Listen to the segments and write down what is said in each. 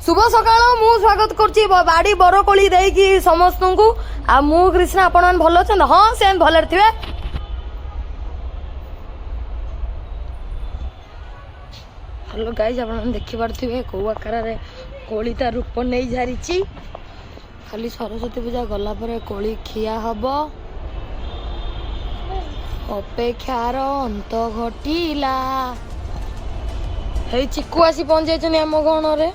शुभ सकाळ मु स्वागत करछि बाड़ी बरकोली देकी समस्त को आ मु कृष्णा आपण मान भलो छन हां से भलर थिबे। हेलो गाइस आपण मान देखि पारथिबे को आकार रे कोली ता रूप नै जारिछि। खाली सरस्वती पूजा गला परे कोली खिया हबो अपेक्षार अंत घटिला। हे चिक्कू आसी पहुंच जाइछन हम गण रे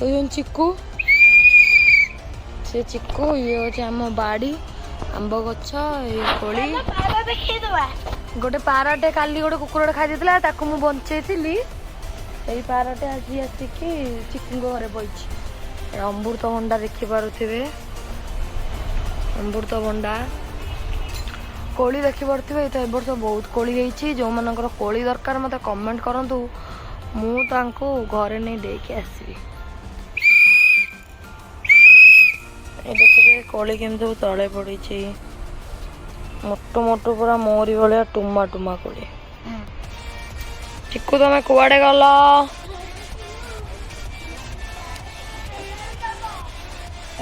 चिक्कू से चिक्कू ये होचे आम बाड़ी आंब गछ ये कोली गोटे पाराटे काली गोटे कुकुरटे खाई देला ताकू मु बंचेइतिली एई पाराटे आज आसिकी चिक्कू घरे बइछि। अमृतभंडा देखि पारुथिबे अमृतभंडा कोली देखि पारुथिबे। तो ए वर्ष बहुत कोली ହେଇछि जो मानकर कोली दरकार मते कमेंट करंतु मु तांको घरे नै देके आसीबी। देखिए कोली केमती तले पड़ी मोटो मोटो पूरा मोरी भाया टुमा टुमा कोली। चिक्कू तुम कुआड़े गल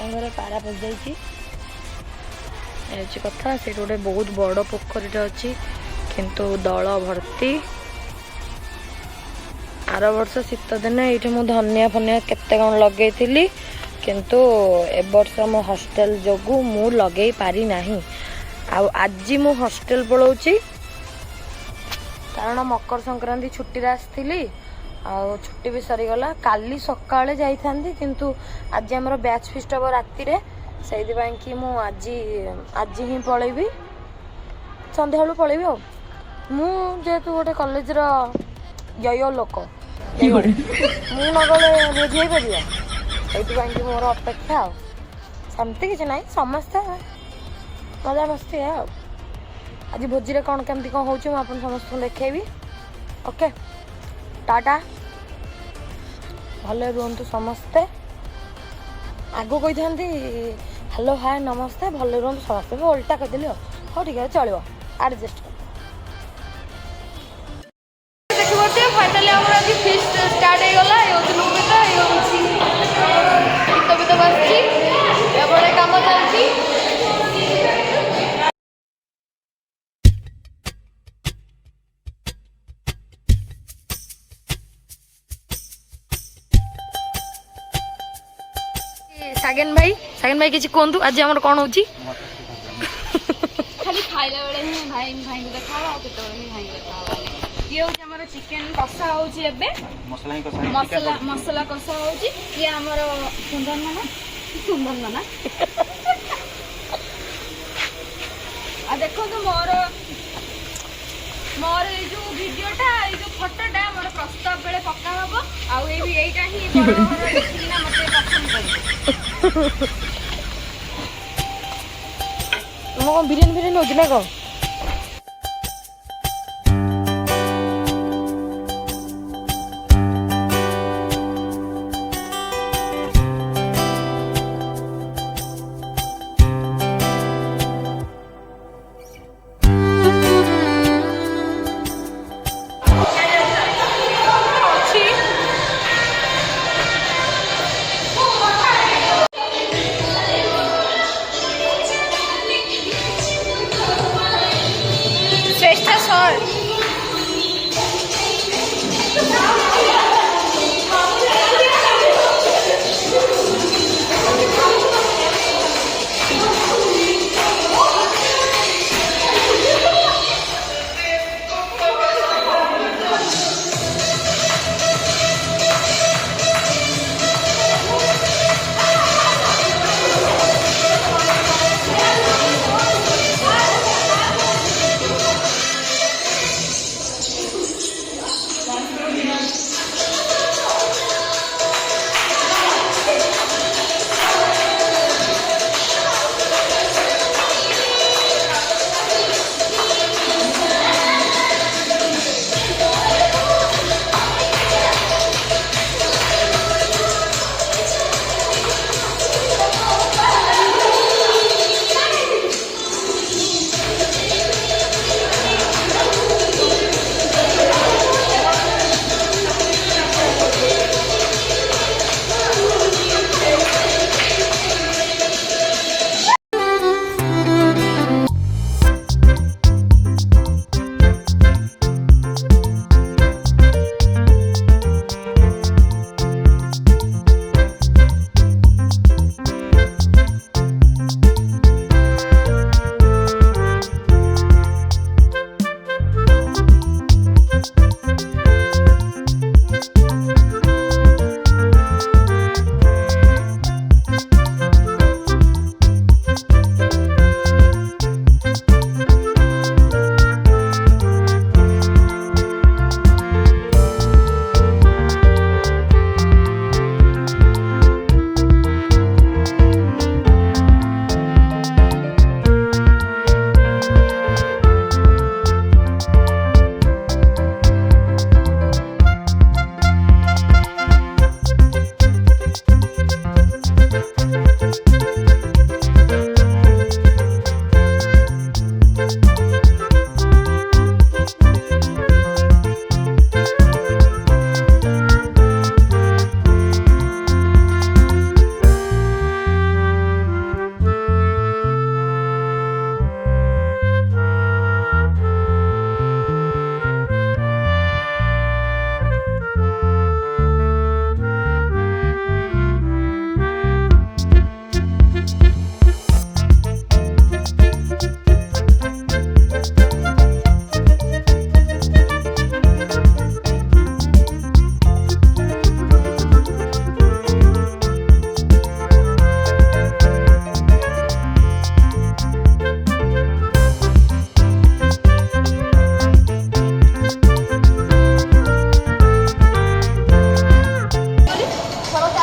घर पारा पशि जाइए कथा से गोटे बहुत बड़ पोखरीटे अच्छी किंतु दल भर्ती। आर वर्ष शीत दिन ये मुझे धनिया फनिया केते कौन लगे किंतु ए वर्ष मो हॉस्टल जोगु मु लगे पारी नाही। आज मु हॉस्टल पलाउची कारण मकर संक्रांति छुट्टी आसती छुट्टी भी सरीगला। काली सकाळे जाइथांती किंतु आज हमर बैच फिस्ट हम राति रे से कि मु आज ही पलैबी संध्या बेलू पलैबी। मु जेहेतु गोटे कॉलेज रो जय लोक मु न गले बुझे परिया कि मोर अपेक्षा सेमती किसी ना समस्ते मजा मस्ती है। आज भोजी रे कौन केमती कौन होची मैं अपन समस्त देखेबी। ओके टाटा भले रुहतु समस्ते। आगो कही था हेलो हाय नमस्ते भले रुहतु समस्ते मैं उल्टा कहीदेली हाँ ठीक है चलो एडजस्ट देखिए फाइनाली आम आज फिस्ट स्टार्ट हो गला गीत बीत बाजि एपटे कम चलती। सागेन भाई किसी कहतु आज आम कौन हो खाली खाइला बेले ही भाई भाई को देखा आ केते बेले ही भाई को देखा। ये होची हमर चिकन कसा होची एबे मसला कसा होची। ये हमर सुंदर नाना आ देखो तो मोर ये जो वीडियोटा ये जो फोटोटा मोर प्रस्ताव बेले पक्का हबो आ एटा ही बड़ घर देखिना मते पसंद कर। तुम बिरियानी हो ना कौन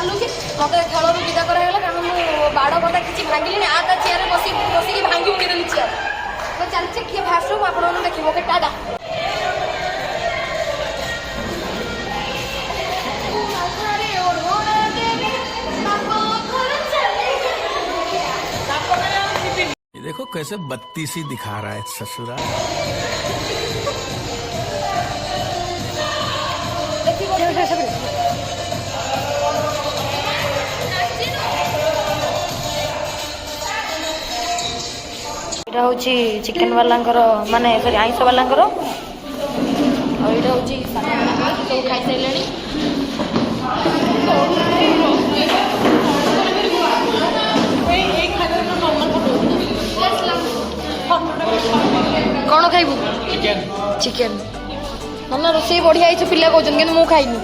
ଚାଲୁଛି ମୋତେ ଖେଳରୁ ବିଦା କରାଗଲା କାରଣ ମୁଁ ବାଡ଼ କଥା କିଛି ଭାଙ୍ଗିଲିନି ଆ ତା ଚେୟାରରେ ବସିକି ଭାଙ୍ଗି ଉଡ଼ିଦେଲି ଚେୟାର ତ ଚାଲିଛି କିଏ ଫାଷ୍ଟ ମୁଁ ଆପଣମାନଙ୍କୁ ଦେଖିବ ଓକେ ଟାଟା। देखो कैसे बत्तीसी दिखा रहा है ससुरा। ଏଇଟା ହେଉଛି ଚିକେନ ବାଲାଙ୍କର ମାନେ ସରି ଆଇଁଷ ବାଲାଙ୍କର ଆଉ ଏଇଟା ହେଉଛି ସାଧା ବାଲାଙ୍କର ସବୁ ଖାଇସାରିଲେଣି। କ'ଣ ଖାଇବୁ? ଚିକେନ ନା ରୋଷେଇ ବଢ଼ିଆ ହେଇଛି ପିଲା କହୁଛନ୍ତି କିନ୍ତୁ ମୁଁ ଖାଇନି।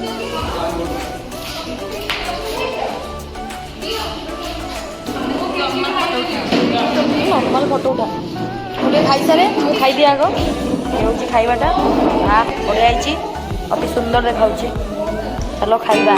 ନର୍ମାଲ ଫଟୋ ଉଠା ମୁଁ ଟିକେ ଖାଇସାରେ ମୁଁ ଖାଇଦିଏ ଆଗ। ଏ ହେଉଛି ଖାଇବାଟା ବଢ଼ିଆ ହେଇଛି ଅତି ସୁନ୍ଦର ଦେଖାଉଛି ଚାଲ ଖାଇବା।